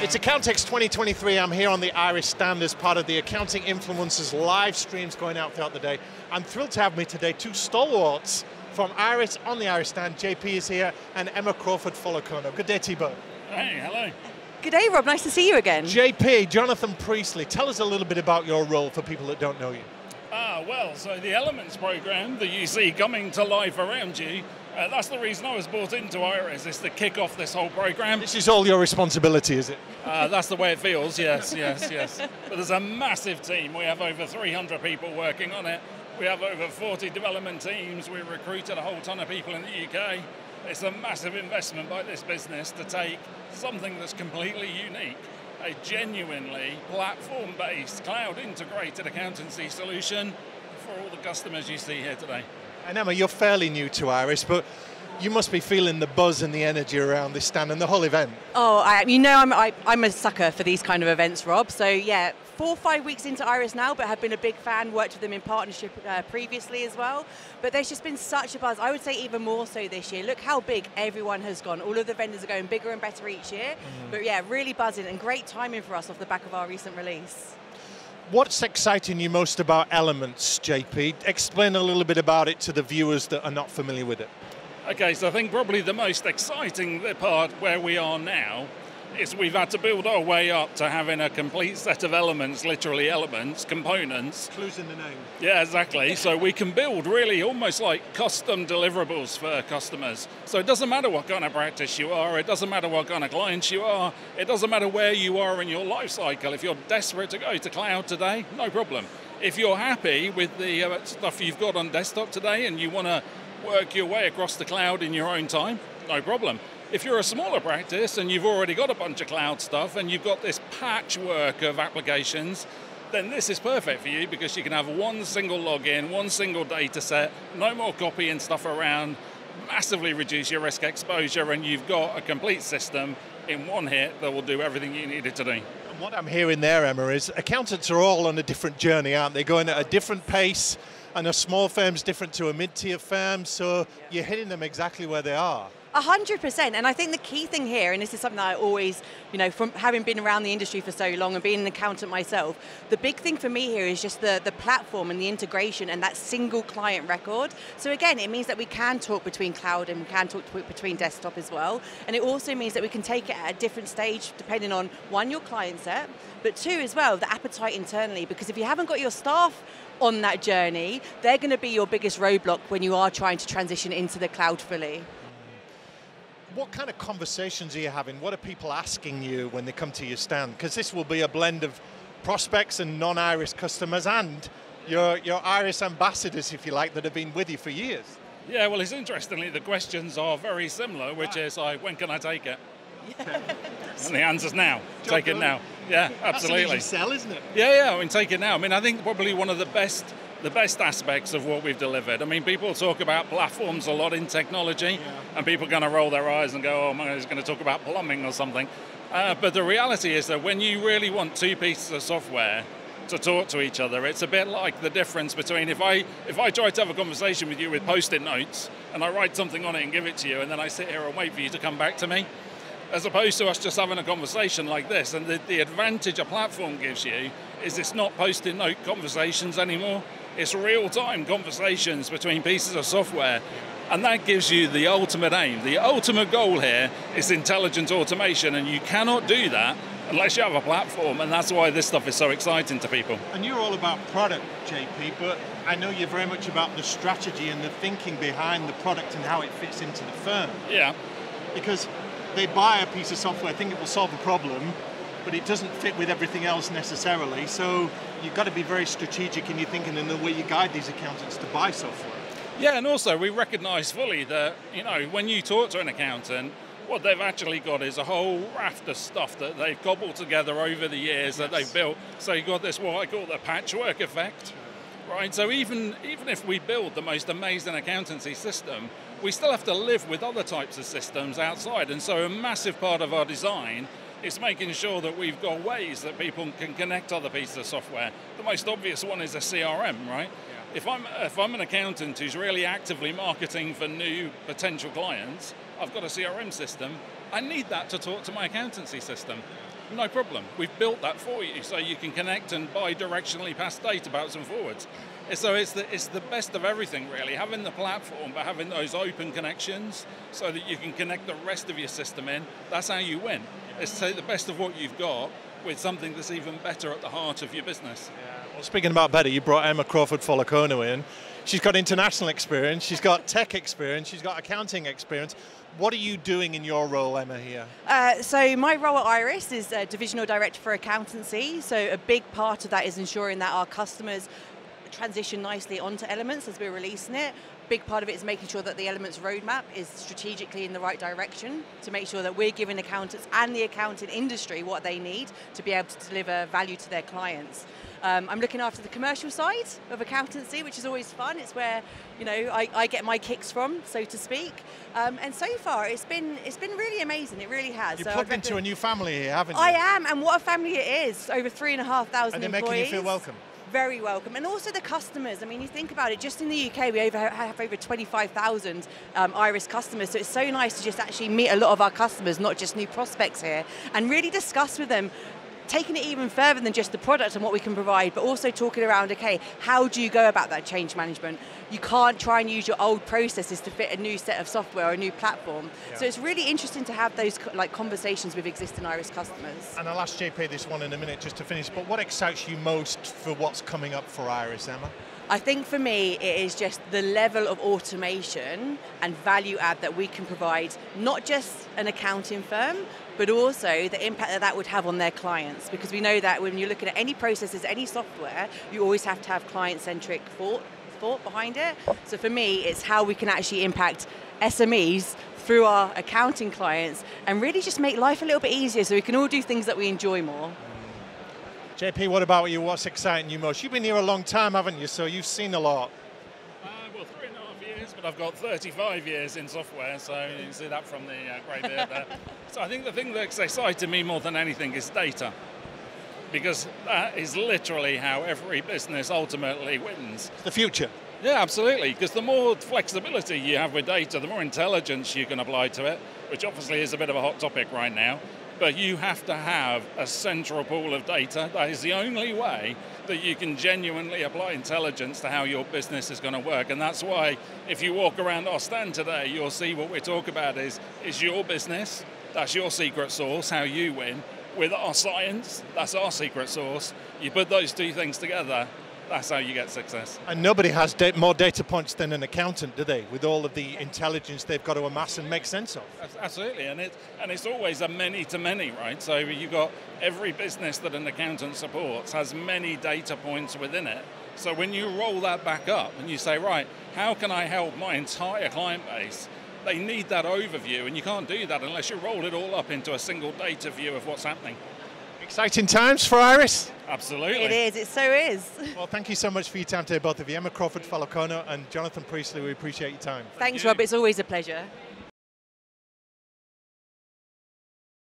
It's Accountex 2023. I'm here on the Irish stand as part of the Accounting Influencers live streams going out throughout the day. I'm thrilled to have me today two stalwarts from Irish on the Irish stand. JP is here and Emma Crawford-Falekaono. Good day to you both. Hey, hello. Good day, Rob. Nice to see you again. JP, Jonathan Priestley, tell us a little bit about your role for people that don't know you. So the Elements program that you see coming to life around you, that's the reason I was brought into Iris, is to kick off this whole program. This is all your responsibility, is it? That's the way it feels, yes. But there's a massive team. We have over 300 people working on it. We have over 40 development teams. We recruited a whole ton of people in the UK. It's a massive investment by this business to take something that's completely unique, a genuinely platform-based, cloud-integrated accountancy solution for all the customers you see here today. And Emma, you're fairly new to Iris, but you must be feeling the buzz and the energy around this stand and the whole event. Oh, I'm a sucker for these kind of events, Rob. So yeah, 4 or 5 weeks into Iris now, but have been a big fan, worked with them in partnership previously as well. But there's just been such a buzz. I would say even more so this year. Look how big everyone has gone. All of the vendors are going bigger and better each year. But yeah, really buzzing and great timing for us off the back of our recent release. What's exciting you most about Elements, JP? Explain a little bit about it to the viewers that are not familiar with it. Okay, so I think probably the most exciting part where we are now is we've had to build our way up to having a complete set of elements, literally elements, components. Clues in the name. Yeah, exactly. So we can build really almost like custom deliverables for customers. So it doesn't matter what kind of practice you are, it doesn't matter what kind of clients you are, it doesn't matter where you are in your life cycle. If you're desperate to go to cloud today, no problem. If you're happy with the stuff you've got on desktop today and you want to work your way across the cloud in your own time, no problem. If you're a smaller practice and you've already got a bunch of cloud stuff and you've got this patchwork of applications, then this is perfect for you because you can have one single login, one single data set, no more copying stuff around, massively reduce your risk exposure, and you've got a complete system in one hit that will do everything you need it to do. And what I'm hearing there, Emma, is accountants are all on a different journey, aren't they? Going at a different pace, and a small firm's different to a mid-tier firm, so you're hitting them exactly where they are. 100%, and I think the key thing here, and this is something that I always, from having been around the industry for so long and being an accountant myself, the big thing for me here is just the platform and the integration and that single client record. So again, it means that we can talk between cloud and we can talk between desktop as well, and it also means that we can take it at a different stage depending on, one, your client set, but two as well, the appetite internally, because if you haven't got your staff on that journey, they're going to be your biggest roadblock when you are trying to transition into the cloud fully. What kind of conversations are you having? What are people asking you when they come to your stand? Because this will be a blend of prospects and non-Iris customers and your Iris ambassadors, if you like, that have been with you for years. Yeah, well, it's interestingly, the questions are very similar, which is like, when can I take it? Yeah. And the answer's now. Take it now. Yeah, absolutely. That's an easy sell, isn't it? Yeah, I mean, take it now. I mean, I think probably one of the best aspects of what we've delivered. I mean, people talk about platforms a lot in technology, and people are going to roll their eyes and go, oh, man, he's going to talk about plumbing or something. But the reality is that when you really want two pieces of software to talk to each other, it's a bit like the difference between if I try to have a conversation with you with Post-it notes, and I write something on it and give it to you, and then I sit here and wait for you to come back to me, as opposed to us just having a conversation like this. And the advantage a platform gives you is it's not Post-it note conversations anymore. It's real-time conversations between pieces of software. And that gives you the ultimate aim. The ultimate goal here is intelligent automation, and you cannot do that unless you have a platform, and that's why this stuff is so exciting to people. And you're all about product, JP, but I know you're very much about the strategy and the thinking behind the product and how it fits into the firm. Yeah. Because they buy a piece of software, think it will solve a problem, but it doesn't fit with everything else necessarily. So you've got to be very strategic in your thinking and the way you guide these accountants to buy software. Yeah, and also we recognise fully that, when you talk to an accountant, what they've actually got is a whole raft of stuff that they've cobbled together over the years that they've built. So you've got this, what I call the patchwork effect, right? So even if we build the most amazing accountancy system, we still have to live with other types of systems outside. And so a massive part of our design is making sure that we've got ways that people can connect other pieces of software. The most obvious one is a CRM, right? Yeah. If I'm an accountant who's really actively marketing for new potential clients, I've got a CRM system. I need that to talk to my accountancy system. No problem. We've built that for you, so you can connect and bi-directionally pass data backwards and forwards. So it's the best of everything, really, having the platform, but having those open connections so that you can connect the rest of your system in. That's how you win. It's to take the best of what you've got with something that's even better at the heart of your business. Yeah. Well, speaking about better, you brought Emma Crawford-Falekaono in. She's got international experience, she's got tech experience, she's got accounting experience. What are you doing in your role, Emma, here? So my role at Iris is Divisional Director for Accountancy. So a big part of that is ensuring that our customers transition nicely onto Elements as we're releasing it. Big part of it is making sure that the Elements roadmap is strategically in the right direction to make sure that we're giving accountants and the accounting industry what they need to be able to deliver value to their clients. I'm looking after the commercial side of accountancy, which is always fun. It's where I get my kicks from, so to speak. And so far, it's been really amazing. It really has. You're plugged into a new family here, haven't you? I am, and what a family it is. Over 3,500 employees. And they're making you feel welcome. Very welcome, and also the customers. I mean, you think about it, just in the UK we have over 25,000 Iris customers, so it's so nice to just actually meet a lot of our customers, not just new prospects here, and really discuss with them, taking it even further than just the product and what we can provide, but also talking around, okay, how do you go about that change management? You can't try and use your old processes to fit a new set of software or a new platform. Yeah. So it's really interesting to have those conversations with existing Iris customers. And I'll ask JP this one in a minute just to finish, but what excites you most for what's coming up for Iris, Emma? I think for me, it is just the level of automation and value add that we can provide, not just an accounting firm, but also the impact that that would have on their clients. Because we know that when you're looking at any processes, any software, you always have to have client-centric thought behind it. So for me, it's how we can actually impact SMEs through our accounting clients and really just make life a little bit easier so we can all do things that we enjoy more. JP, what about you? What's exciting you most? You've been here a long time, haven't you? So you've seen a lot. Well, 3.5 years, but I've got 35 years in software, so you can see that from the grey beard there. So I think the thing that's excited me more than anything is data, because that is literally how every business ultimately wins. The future. Yeah, absolutely, because the more flexibility you have with data, the more intelligence you can apply to it, which obviously is a bit of a hot topic right now. But you have to have a central pool of data. That is the only way that you can genuinely apply intelligence to how your business is going to work. And that's why if you walk around our stand today, you'll see what we talk about is your business, that's your secret sauce, how you win. With our science, that's our secret sauce. You put those two things together, that's how you get success. And nobody has more data points than an accountant, do they? With all of the intelligence they've got to amass and make sense of. Absolutely, and it's always a many to many, right? So you've got every business that an accountant supports has many data points within it. So when you roll that back up and you say, right, how can I help my entire client base? They need that overview, and you can't do that unless you roll it all up into a single data view of what's happening. Exciting times for Iris. Absolutely. It is, it so is. Well, thank you so much for your time today, both of you. Emma Crawford-Falekaono and Jonathan Priestley, we appreciate your time. Thanks, Rob, it's always a pleasure.